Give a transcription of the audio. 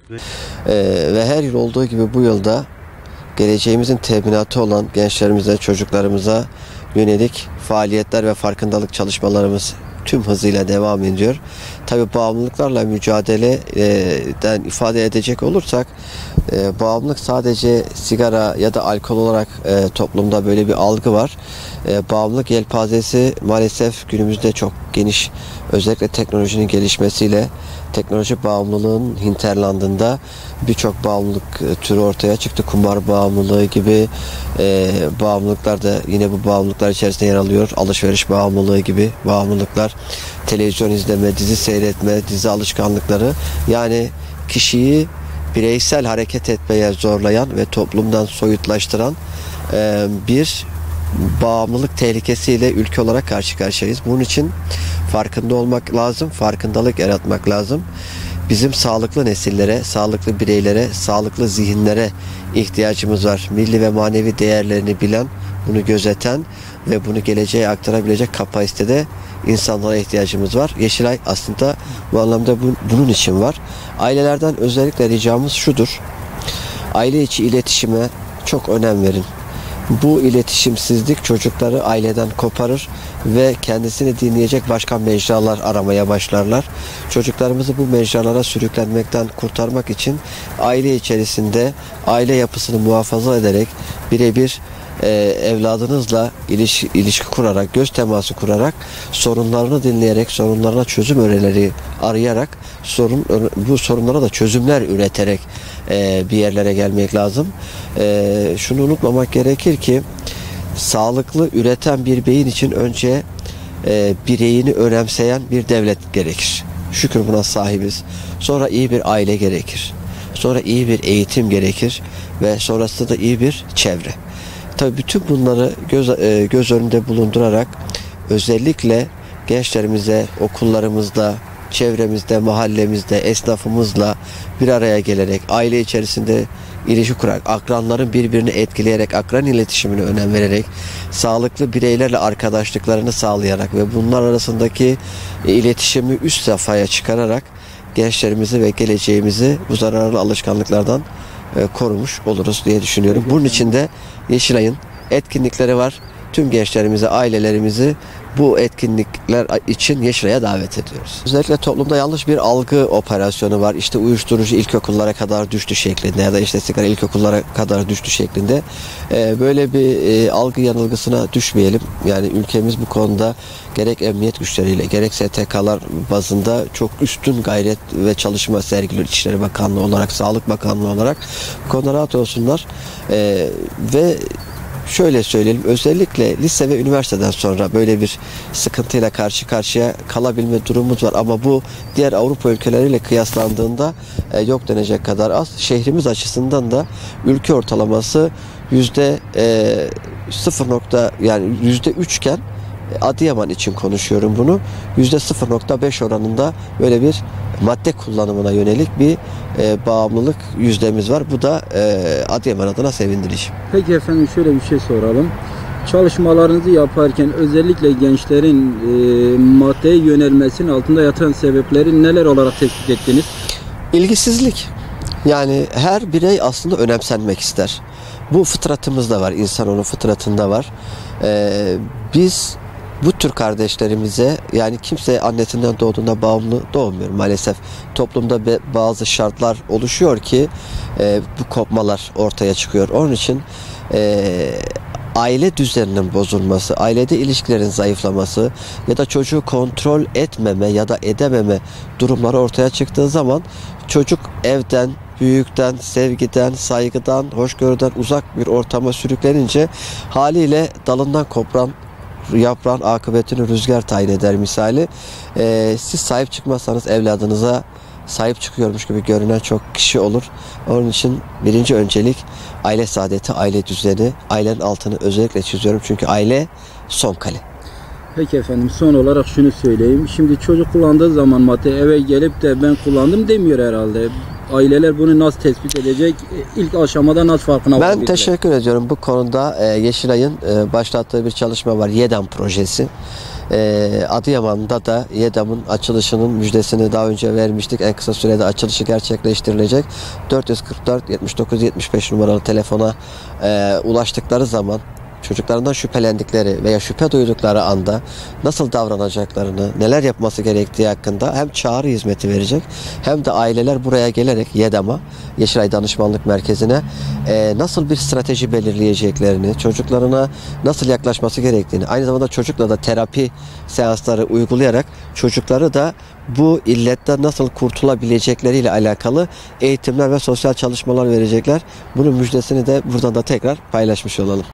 Ve her yıl olduğu gibi bu yılda geleceğimizin teminatı olan gençlerimize, çocuklarımıza yönelik faaliyetler ve farkındalık çalışmalarımız tüm hızıyla devam ediyor. Tabii bağımlılıklarla mücadeleden ifade edecek olursak, bağımlılık sadece sigara ya da alkol olarak toplumda böyle bir algı var. Bağımlılık yelpazesi maalesef günümüzde çok geniş. Özellikle teknolojinin gelişmesiyle teknoloji bağımlılığın hinterlandında birçok bağımlılık türü ortaya çıktı. Kumar bağımlılığı gibi bağımlılıklar da yine bu bağımlılıklar içerisinde yer alıyor. Alışveriş bağımlılığı gibi bağımlılıklar, televizyon izleme, dizi seyretme, dizi alışkanlıkları, yani kişiyi bireysel hareket etmeye zorlayan ve toplumdan soyutlaştıran bir bağımlılık tehlikesiyle ülke olarak karşı karşıyayız. Bunun için farkında olmak lazım, farkındalık yaratmak lazım. Bizim sağlıklı nesillere, sağlıklı bireylere, sağlıklı zihinlere ihtiyacımız var. Milli ve manevi değerlerini bilen, bunu gözeten ve bunu geleceğe aktarabilecek kapasitede insanlara ihtiyacımız var. Yeşilay aslında bu anlamda bunun için var. Ailelerden özellikle ricamız şudur: aile içi iletişime çok önem verin. Bu iletişimsizlik çocukları aileden koparır ve kendisini dinleyecek başka mecralar aramaya başlarlar. Çocuklarımızı bu mecralara sürüklenmekten kurtarmak için aile içerisinde aile yapısını muhafaza ederek birebir evladınızla ilişki kurarak, göz teması kurarak, sorunlarını dinleyerek, sorunlarına çözüm önerileri arayarak, bu sorunlara da çözümler üreterek bir yerlere gelmek lazım. Şunu unutmamak gerekir ki sağlıklı üreten bir beyin için önce bireyini önemseyen bir devlet gerekir. Şükür buna sahibiz. Sonra iyi bir aile gerekir. Sonra iyi bir eğitim gerekir ve sonrasında da iyi bir çevre. Tabii bütün bunları göz önünde bulundurarak özellikle gençlerimize okullarımızda, çevremizde, mahallemizde, esnafımızla bir araya gelerek, aile içerisinde ilişki kurarak, akranların birbirini etkileyerek, akran iletişimine önem vererek, sağlıklı bireylerle arkadaşlıklarını sağlayarak ve bunlar arasındaki iletişimi üst safhaya çıkararak gençlerimizi ve geleceğimizi bu zararlı alışkanlıklardan korumuş oluruz diye düşünüyorum. Bunun için de Yeşilay'ın etkinlikleri var. Tüm gençlerimizi, ailelerimizi bu etkinlikler için Yeşilay'a davet ediyoruz. Özellikle toplumda yanlış bir algı operasyonu var. İşte uyuşturucu ilkokullara kadar düştü şeklinde ya da işte sigara ilkokullara kadar düştü şeklinde. Böyle bir algı yanılgısına düşmeyelim. Yani ülkemiz bu konuda gerek emniyet güçleriyle gerek STK'lar bazında çok üstün gayret ve çalışma sergiliyor. İçişleri Bakanlığı olarak, Sağlık Bakanlığı olarak bu konuda rahat olsunlar. Ve şöyle söyleyelim, özellikle lise ve üniversiteden sonra böyle bir sıkıntıyla karşı karşıya kalabilme durumumuz var. Ama bu diğer Avrupa ülkeleriyle kıyaslandığında yok denecek kadar az. Şehrimiz açısından da ülke ortalaması %3 iken, Adıyaman için konuşuyorum bunu, %0,5 oranında böyle bir madde kullanımına yönelik bir bağımlılık yüzdemiz var. Bu da Adıyaman adına sevindirici. Peki efendim, şöyle bir şey soralım. Çalışmalarınızı yaparken özellikle gençlerin maddeye yönelmesinin altında yatan sebepleri neler olarak tespit ettiniz? İlgisizlik. Yani her birey aslında önemsenmek ister. Bu fıtratımızda var, insanoğlu fıtratında var. Biz bu tür kardeşlerimize, yani kimse annesinden doğduğunda bağımlı doğmuyor maalesef. Toplumda bazı şartlar oluşuyor ki bu kopmalar ortaya çıkıyor. Onun için aile düzeninin bozulması, ailede ilişkilerin zayıflaması ya da çocuğu kontrol etmeme ya da edememe durumları ortaya çıktığı zaman çocuk evden, büyükten, sevgiden, saygıdan, hoşgörüden uzak bir ortama sürüklenince haliyle dalından kopran yaprağın akıbetini rüzgar tayin eder misali. Siz sahip çıkmazsanız evladınıza sahip çıkıyormuş gibi görünen çok kişi olur. Onun için birinci öncelik aile saadeti, aile düzeni, ailenin altını özellikle çiziyorum. Çünkü aile son kale. Peki efendim, son olarak şunu söyleyeyim. Şimdi çocuk kullandığı zaman madde eve gelip de ben kullandım demiyor herhalde. Aileler bunu nasıl tespit edecek? İlk aşamada nasıl farkına varabilirler? Ben teşekkür ediyorum. Bu konuda Yeşilay'ın başlattığı bir çalışma var. YEDAM projesi. Adıyaman'da da YEDAM'ın açılışının müjdesini daha önce vermiştik. En kısa sürede açılışı gerçekleştirilecek. 444 79 75 numaralı telefona ulaştıkları zaman çocuklarından şüphelendikleri veya şüphe duydukları anda nasıl davranacaklarını, neler yapması gerektiği hakkında hem çağrı hizmeti verecek hem de aileler buraya gelerek YEDAM'a, Yeşilay Danışmanlık Merkezi'ne nasıl bir strateji belirleyeceklerini, çocuklarına nasıl yaklaşması gerektiğini, aynı zamanda çocukla da terapi seansları uygulayarak çocukları da bu illetten nasıl kurtulabilecekleriyle alakalı eğitimler ve sosyal çalışmalar verecekler. Bunun müjdesini de buradan da tekrar paylaşmış olalım.